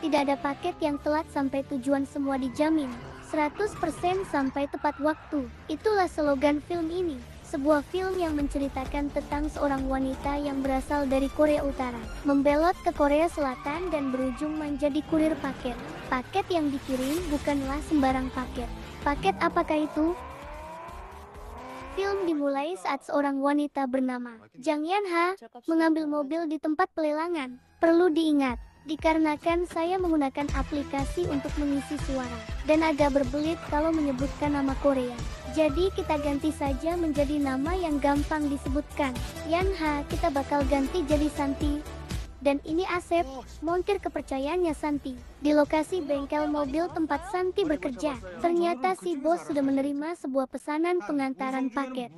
Tidak ada paket yang telat sampai tujuan, semua dijamin 100% sampai tepat waktu. Itulah slogan film ini. Sebuah film yang menceritakan tentang seorang wanita yang berasal dari Korea Utara, membelot ke Korea Selatan dan berujung menjadi kurir paket. Paket yang dikirim bukanlah sembarang paket. Paket apakah itu? Film dimulai saat seorang wanita bernama Jang Yan-ha mengambil mobil di tempat pelelangan. Perlu diingat, dikarenakan saya menggunakan aplikasi untuk mengisi suara dan agak berbelit kalau menyebutkan nama Korea. Jadi kita ganti saja menjadi nama yang gampang disebutkan. Yan-ha kita bakal ganti jadi Santi. Dan ini Asep, montir kepercayaannya Santi. Di lokasi bengkel mobil tempat Santi bekerja, ternyata si bos sudah menerima sebuah pesanan pengantaran paket.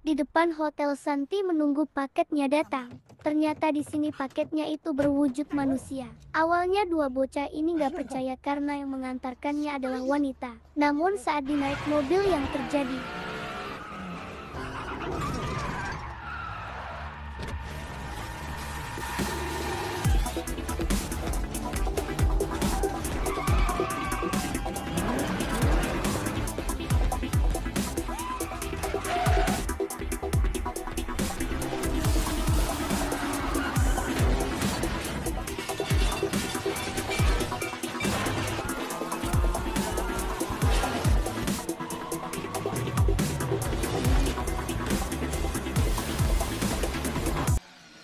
Di depan hotel Santi menunggu paketnya datang. Ternyata di sini paketnya itu berwujud manusia. Awalnya dua bocah ini nggak percaya karena yang mengantarkannya adalah wanita. Namun saat dinaik mobil yang terjadi.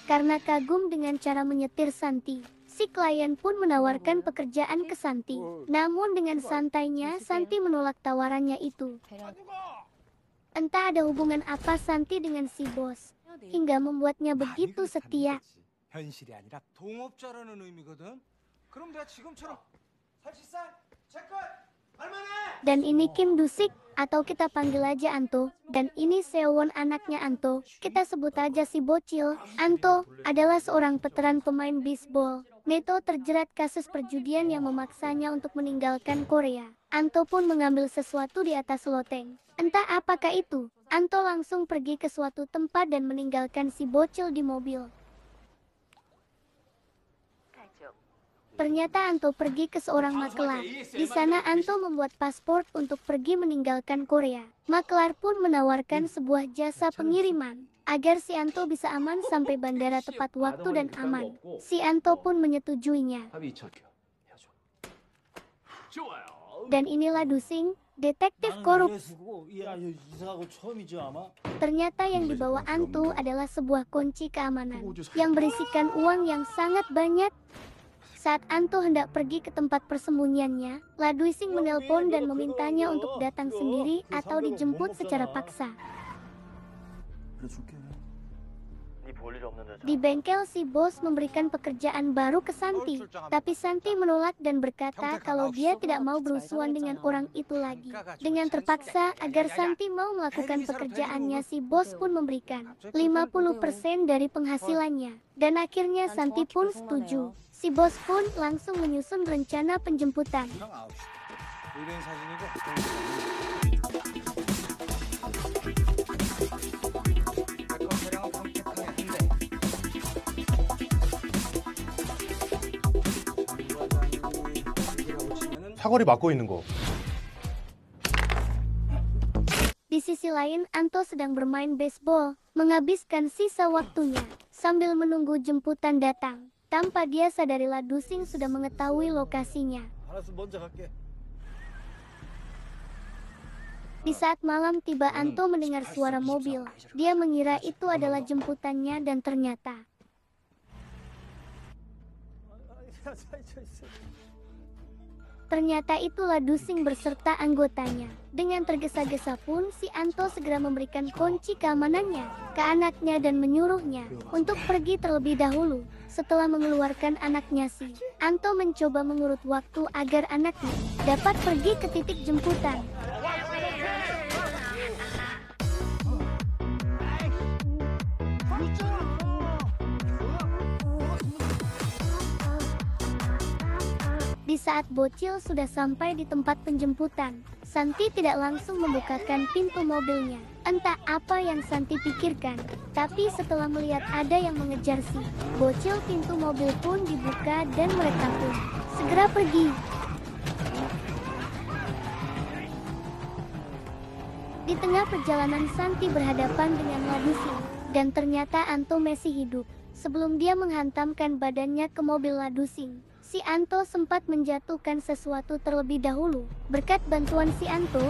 Karena kagum dengan cara menyetir Santi, si klien pun menawarkan pekerjaan ke Santi. Namun dengan santainya Santi menolak tawarannya itu. Entah ada hubungan apa Santi dengan si bos, hingga membuatnya begitu setia. Dan ini Kim Dusik, atau kita panggil aja Anto. Dan ini Sewon, anaknya Anto. Kita sebut aja si bocil. Anto adalah seorang veteran pemain bisbol. Neto terjerat kasus perjudian yang memaksanya untuk meninggalkan Korea. Anto pun mengambil sesuatu di atas loteng. Entah apakah itu. Anto langsung pergi ke suatu tempat dan meninggalkan si bocil di mobil. Ternyata Anto pergi ke seorang makelar. Di sana Anto membuat paspor untuk pergi meninggalkan Korea. Makelar pun menawarkan sebuah jasa pengiriman agar si Anto bisa aman sampai bandara tepat waktu dan aman. Si Anto pun menyetujuinya. Dan inilah Dusing, detektif korup. Ternyata yang dibawa Anto adalah sebuah kunci keamanan yang berisikan uang yang sangat banyak. Saat Anto hendak pergi ke tempat persembunyiannya, Ladwising menelpon dan memintanya untuk datang sendiri atau dijemput secara paksa. Di bengkel si bos memberikan pekerjaan baru ke Santi, tapi Santi menolak dan berkata kalau dia tidak mau berusuhan dengan orang itu lagi. Dengan terpaksa agar Santi mau melakukan pekerjaannya, si bos pun memberikan 50% dari penghasilannya. Dan akhirnya Santi pun setuju. Si bos pun langsung menyusun rencana penjemputan. 사거리 막고 있는 거. Di sisi lain, Anto sedang bermain baseball, menghabiskan sisa waktunya sambil menunggu jemputan datang. Tanpa dia sadari, Ladusing sudah mengetahui lokasinya. Di saat malam tiba, Anto mendengar suara mobil. Dia mengira itu adalah jemputannya dan ternyata itu Ladusing beserta anggotanya. Dengan tergesa-gesa pun si Anto segera memberikan kunci keamanannya ke anaknya dan menyuruhnya untuk pergi terlebih dahulu. Setelah mengeluarkan anaknya, si Anto mencoba mengurut waktu agar anaknya dapat pergi ke titik jemputan. Di saat bocil sudah sampai di tempat penjemputan, Santi tidak langsung membukakan pintu mobilnya. Entah apa yang Santi pikirkan, tapi setelah melihat ada yang mengejar si bocil, pintu mobil pun dibuka dan mereka pun segera pergi. Di tengah perjalanan Santi berhadapan dengan Ladusing, dan ternyata Anto masih hidup. Sebelum dia menghantamkan badannya ke mobil Ladusing, si Anto sempat menjatuhkan sesuatu terlebih dahulu. Berkat bantuan si Anto,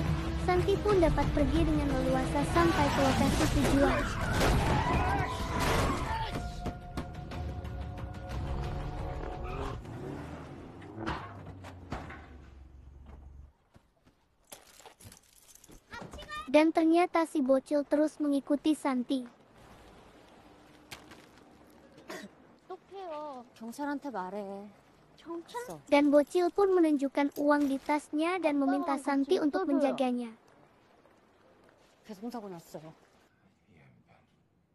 Santi pun dapat pergi dengan leluasa sampai ke lokasi tujuan. Dan ternyata si bocil terus mengikuti Santi. 경찰한테 말해. Dan bocil pun menunjukkan uang di tasnya dan meminta Santi untuk menjaganya. 교통사고 났어요.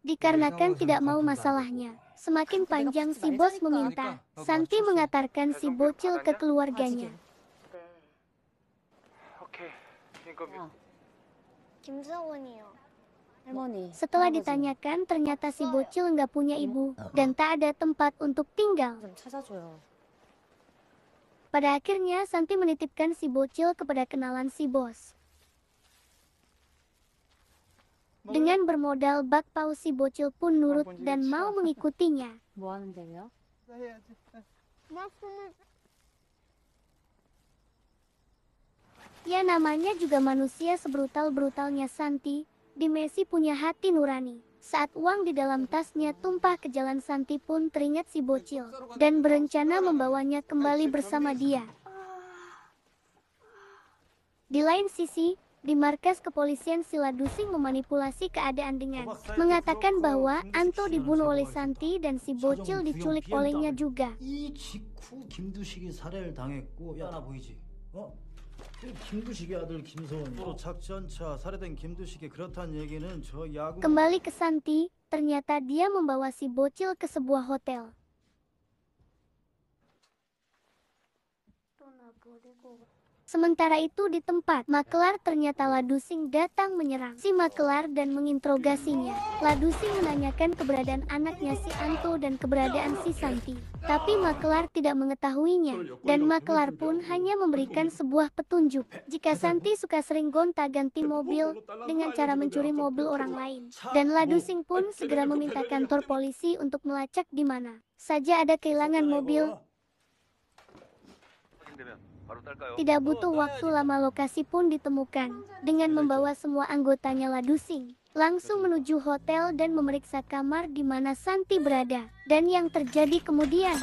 Dikarenakan tidak mau masalahnya semakin panjang, si bos meminta Santi mengantarkan si bocil ke keluarganya. 할머니. Setelah ditanyakan, ternyata si bocil nggak punya ibu dan tak ada tempat untuk tinggal. 좀 찾아줘요. Pada akhirnya Santi menitipkan si bocil kepada kenalan si bos. Dengan bermodal bakpao, si bocil pun nurut dan mau mengikutinya. 뭐 하는데요? Ya, namanya juga manusia sebrutal-brutalnya Santi, di Messi punya hati nurani. Saat uang di dalam tasnya tumpah ke jalan, Santi pun teringat si bocil dan berencana membawanya kembali bersama dia. Di lain sisi, di markas kepolisian, si Ladusing memanipulasi keadaan dengan mengatakan bahwa Anto dibunuh oleh Santi dan si bocil diculik olehnya juga. 이 직후 김두식이 살해를 당했고, 야, 나 보이지? 김두식의 아들 김서원으로 작전차 살해된 김두식이 그렇다는 얘기는 저 야구. Kembali ke Santi, ternyata dia membawa si bocil ke sebuah hotel. Sementara itu di tempat makelar, ternyata Ladusing datang menyerang si makelar dan menginterogasinya. Ladusing menanyakan keberadaan anaknya si Anto dan keberadaan si Santi, tapi makelar tidak mengetahuinya, dan makelar pun hanya memberikan sebuah petunjuk. Jika Santi suka sering gonta-ganti mobil dengan cara mencuri mobil orang lain, dan Ladusing pun segera meminta kantor polisi untuk melacak di mana saja ada kehilangan mobil. Tidak butuh waktu lama, lokasi pun ditemukan. Dengan membawa semua anggotanya, Ladusing langsung menuju hotel dan memeriksa kamar di mana Santi berada. Dan yang terjadi kemudian,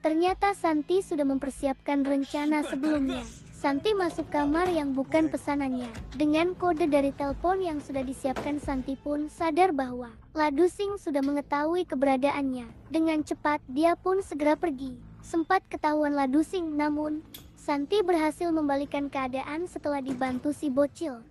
ternyata Santi sudah mempersiapkan rencana sebelumnya. Santi masuk kamar yang bukan pesanannya. Dengan kode dari telepon yang sudah disiapkan, Santi pun sadar bahwa Ladusing sudah mengetahui keberadaannya. Dengan cepat dia pun segera pergi. Sempat ketahuan Ladusing, namun Santi berhasil membalikan keadaan setelah dibantu si bocil.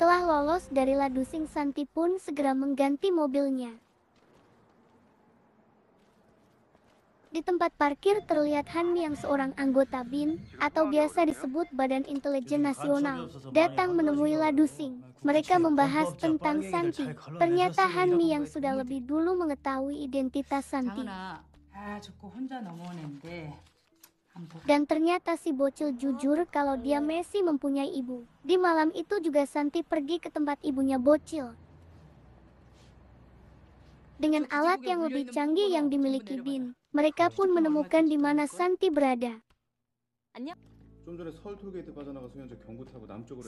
Setelah lolos dari Ladusing, Santi pun segera mengganti mobilnya. Di tempat parkir terlihat Hanmi yang seorang anggota BIN atau biasa disebut Badan Intelijen Nasional datang menemui Ladusing. Mereka membahas tentang Santi. Ternyata Hanmi yang sudah lebih dulu mengetahui identitas Santi. Dan ternyata si bocil jujur kalau dia Messi mempunyai ibu. Di malam itu juga Santi pergi ke tempat ibunya bocil. Dengan alat yang lebih canggih yang dimiliki BIN, mereka pun menemukan di mana Santi berada.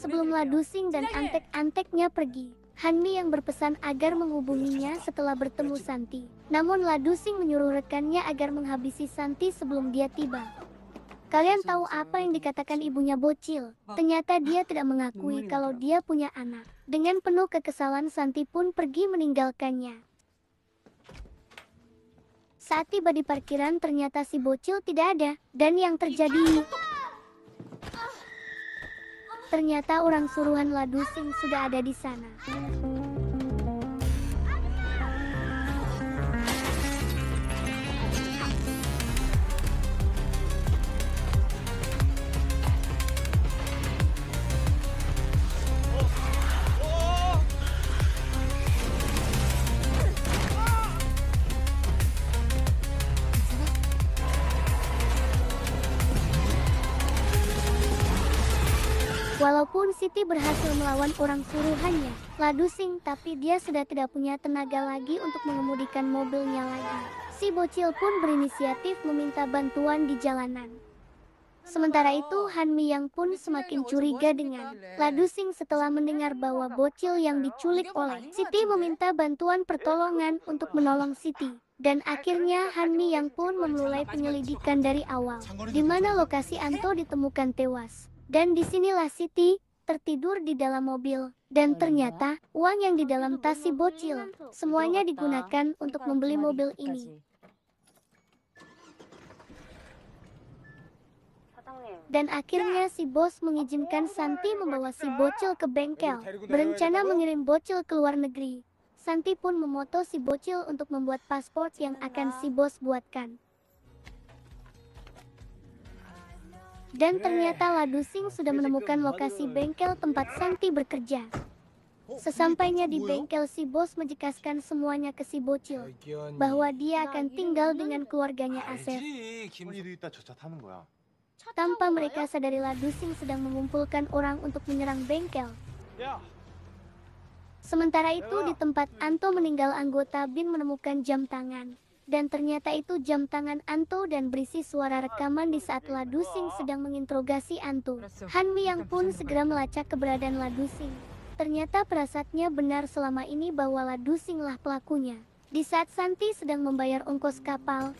Sebelum Ladusing dan antek-anteknya pergi, Hanmi yang berpesan agar menghubunginya setelah bertemu Santi. Namun Ladusing menyuruh rekannya agar menghabisi Santi sebelum dia tiba. Kalian tahu apa yang dikatakan ibunya bocil? Ternyata dia tidak mengakui kalau dia punya anak. Dengan penuh kekesalan, Santi pun pergi meninggalkannya. Saat tiba di parkiran ternyata si bocil tidak ada. Dan yang terjadi... Ternyata orang suruhan Ladusing sudah ada di sana. Walaupun Siti berhasil melawan orang suruhannya, Ladusing, tapi dia sudah tidak punya tenaga lagi untuk mengemudikan mobilnya lagi. Si bocil pun berinisiatif meminta bantuan di jalanan. Sementara itu Han Miyang pun semakin curiga dengan Ladusing setelah mendengar bahwa bocil yang diculik oleh Siti meminta bantuan pertolongan untuk menolong Siti. Dan akhirnya Han Miyang pun memulai penyelidikan dari awal, di mana lokasi Anto ditemukan tewas. Dan disinilah Siti tertidur di dalam mobil. Dan ternyata uang yang di dalam tas si bocil semuanya digunakan untuk membeli mobil ini. Dan akhirnya si bos mengizinkan Santi membawa si bocil ke bengkel, berencana mengirim bocil ke luar negeri. Santi pun memoto si bocil untuk membuat paspor yang akan si bos buatkan. Dan ternyata Ladusing sudah menemukan lokasi bengkel tempat Santi bekerja. Sesampainya di bengkel, si bos menjelaskan semuanya ke si bocil, bahwa dia akan tinggal dengan keluarganya Asef. Tanpa mereka sadari, Ladusing sedang mengumpulkan orang untuk menyerang bengkel. Sementara itu di tempat Anto meninggal, anggota BIN menemukan jam tangan. Dan ternyata itu jam tangan Anto dan berisi suara rekaman di saat Ladusing sedang menginterogasi Anto. Han Miyang pun segera melacak keberadaan Ladusing. Ternyata perasatnya benar selama ini bahwa Ladusinglah pelakunya. Di saat Santi sedang membayar ongkos kapal,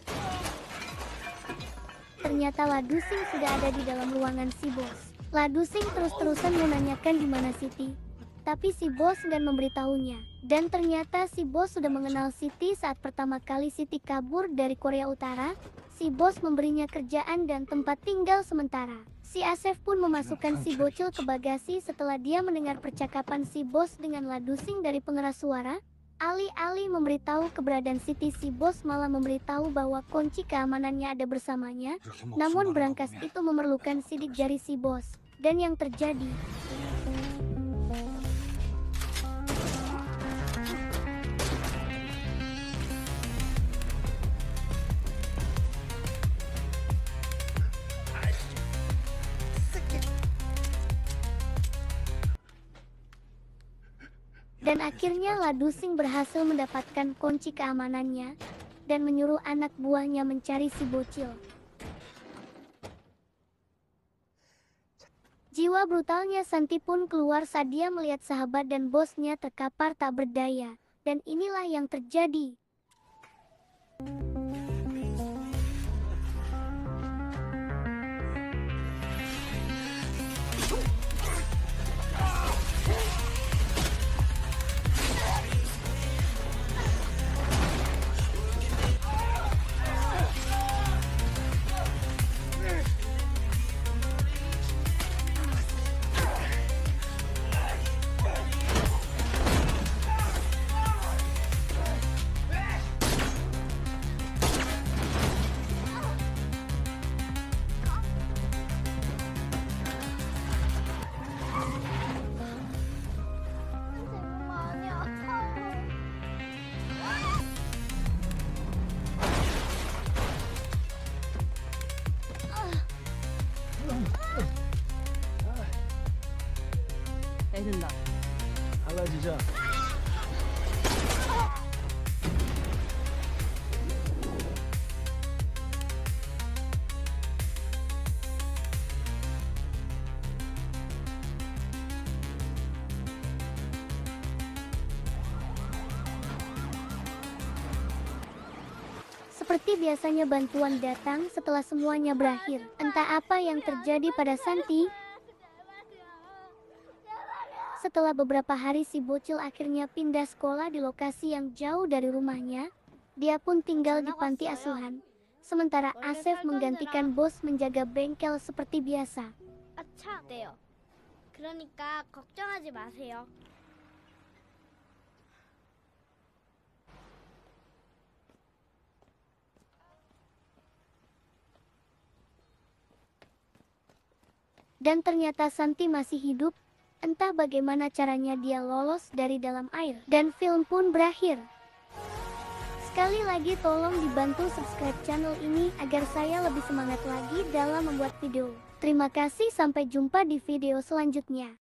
ternyata Ladusing sudah ada di dalam ruangan si bos. Ladusing terus-terusan menanyakan di mana Siti, tapi si bos enggan memberitahunya. Dan ternyata si bos sudah mengenal Siti saat pertama kali Siti kabur dari Korea Utara. Si bos memberinya kerjaan dan tempat tinggal sementara. Si Asef pun memasukkan si bocil ke bagasi setelah dia mendengar percakapan si bos dengan Ladusing dari pengeras suara. Alih-alih memberitahu keberadaan Siti, si bos malah memberitahu bahwa kunci keamanannya ada bersamanya. Namun berangkas itu memerlukan sidik jari si bos. Dan yang terjadi... Dan akhirnya Ladusing berhasil mendapatkan kunci keamanannya dan menyuruh anak buahnya mencari si bocil. Jiwa brutalnya Santi pun keluar saat dia melihat sahabat dan bosnya terkapar tak berdaya. Dan inilah yang terjadi. 애는 나. 달라지자. Seperti biasanya bantuan datang setelah semuanya berakhir. Entah apa yang terjadi pada Santi. Setelah beberapa hari si bocil akhirnya pindah sekolah di lokasi yang jauh dari rumahnya. Dia pun tinggal di panti asuhan. Sementara Asef menggantikan bos menjaga bengkel seperti biasa. 아차, 어때요? 그러니까 걱정하지 마세요. Dan ternyata Santi masih hidup. Entah bagaimana caranya dia lolos dari dalam air. Dan film pun berakhir. Sekali lagi tolong dibantu subscribe channel ini agar saya lebih semangat lagi dalam membuat video. Terima kasih, sampai jumpa di video selanjutnya.